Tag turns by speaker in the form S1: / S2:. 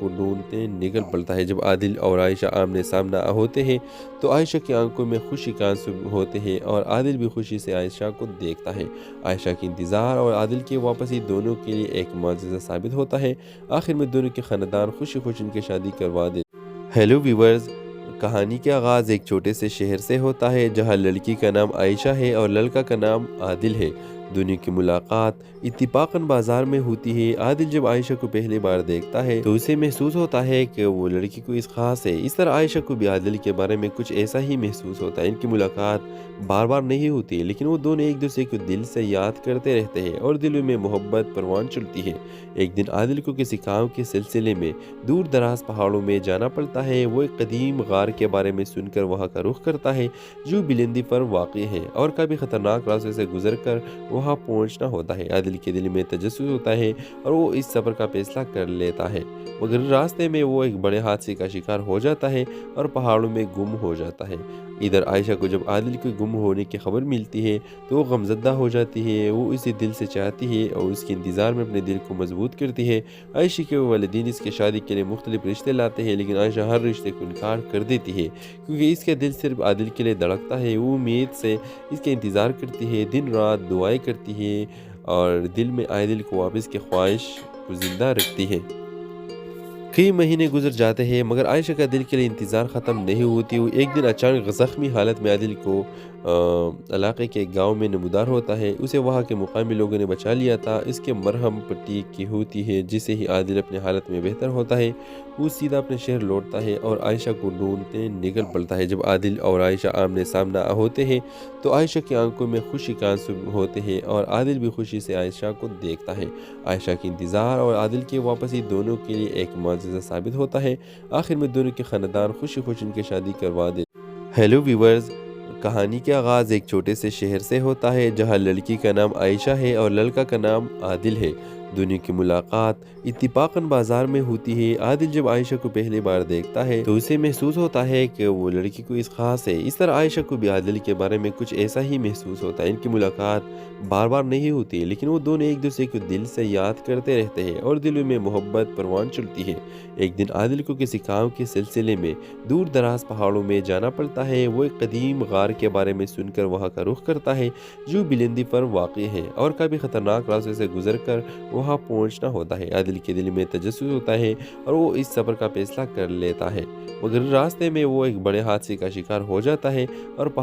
S1: کو ڈھونڈتے نکل پڑتا ہے۔ جب عادل اور عائشہ آمنے سامنا ہوتے ہیں تو عائشہ کی آنکھوں میں خوشی کا آنسو ہوتے ہیں اور عادل بھی خوشی سے عائشہ کو دیکھتا ہے۔ عائشہ کی انتظار اور عادل کی واپسی دونوں کے لیے ایک معجزہ ثابت ہوتا ہے۔ آخر میں دونوں کے خاندان خوشی خوشی ان کی شادی کروا دیتے ہیں۔ ہیلو ویورز، کہانی کا آغاز ایک چھوٹے سے شہر سے ہوتا ہے جہاں لڑکی کا نام عائشہ ہے اور لڑکا کا نام عادل ہے۔ دونوں کی ملاقات اتفاقاً بازار میں ہوتی ہے۔ عادل جب عائشہ کو پہلی بار دیکھتا ہے تو اسے محسوس ہوتا ہے کہ وہ لڑکی کوئی خاص ہے۔ اس طرح عائشہ کو بھی عادل کے بارے میں کچھ ایسا ہی محسوس ہوتا ہے۔ ان کی ملاقات بار بار نہیں ہوتی لیکن وہ دونوں ایک دوسرے کو دل سے یاد کرتے رہتے ہیں اور دلوں میں محبت پروان چڑھتی ہے۔ ایک دن عادل کو کسی کام کے سلسلے میں دور دراز پہاڑوں میں جانا پڑتا ہے۔ وہ ایک قدیم غار کے بارے میں سن کر وہاں کا رخ کرتا ہے جو بلندی پر واقع ہے اور کبھی خطرناک راستے سے گزر کر وہاں پہنچنا ہوتا ہے۔ عادل کے دل میں تجسس ہوتا ہے اور وہ اس سفر کا فیصلہ کر لیتا ہے، مگر راستے میں وہ ایک بڑے حادثے کا شکار ہو جاتا ہے اور پہاڑوں میں گم ہو جاتا ہے۔ ادھر عائشہ کو جب عادل کے گم ہونے کی خبر ملتی ہے تو وہ غمزدہ ہو جاتی ہے۔ وہ اسے دل سے چاہتی ہے اور اس کے انتظار میں اپنے دل کو مضبوط کرتی ہے۔ عائشہ کے والدین اس کی شادی کے لیے مختلف رشتے لاتے ہیں لیکن عائشہ ہر رشتے کو انکار کر دیتی ہے کیونکہ اس کا دل صرف عادل کے لیے دھڑکتا ہے۔ وہ امید سے اس کا انتظار کرتی ہے، دن رات دعائیں کرتی ہے اور دل میں عادل کو واپس کی خواہش کو زندہ رکھتی ہے۔ کئی مہینے گزر جاتے ہیں مگر عائشہ کا دل کے لیے انتظار ختم نہیں ہوتی۔ وہ ایک دن اچانک زخمی حالت میں عادل کو علاقے کے گاؤں میں نمودار ہوتا ہے۔ اسے وہاں کے مقامی لوگوں نے بچا لیا تھا۔ اس کے مرہم پٹی کی ہوتی ہے جسے ہی عادل اپنی حالت میں بہتر ہوتا ہے۔ وہ سیدھا اپنے شہر لوٹتا ہے اور عائشہ کو ڈھونڈتے نکل پڑتا ہے۔ جب عادل اور عائشہ آمنے سامنا ہوتے ہیں تو عائشہ کی آنکھوں میں خوشی کا آنسو ہوتے ہیں اور عادل بھی خوشی سے عائشہ کو دیکھتا ہے۔ عائشہ کی انتظار اور عادل کی واپسی دونوں کے لیے ایک معجزہ ثابت ہوتا ہے۔ آخر میں دونوں کے خاندان خوشی خوشی ان کی شادی کروا دیتے ہیں۔ ہیلو ویورز، کہانی کا آغاز ایک چھوٹے سے شہر سے ہوتا ہے جہاں لڑکی کا نام عائشہ ہے اور لڑکا کا نام عادل ہے۔ دونوں کی ملاقات اتفاقاً بازار میں ہوتی ہے۔ عادل جب عائشہ کو پہلی بار دیکھتا ہے تو اسے محسوس ہوتا ہے کہ وہ لڑکی کوئی خاص ہے۔ اس طرح عائشہ کو بھی عادل کے بارے میں کچھ ایسا ہی محسوس ہوتا ہے۔ ان کی ملاقات بار بار نہیں ہوتی لیکن وہ دونوں ایک دوسرے کو دل سے یاد کرتے رہتے ہیں اور دلوں میں محبت پروان چڑھتی ہے۔ ایک دن عادل کو کسی کام کے سلسلے میں دور دراز پہاڑوں میں جانا پڑتا ہے۔ وہ ایک قدیم غار کے بارے میں سن کر وہاں کا رخ کرتا ہے جو بلندی پر واقع ہے اور کبھی خطرناک راستے سے گزر کر وہاں پہنچنا ہوتا ہے۔ عادل کے دل میں تجسس ہوتا ہے اور وہ اس سفر کا فیصلہ کر لیتا ہے، مگر راستے میں وہ ایک بڑے حادثے کا شکار ہو جاتا ہے اور پہاڑ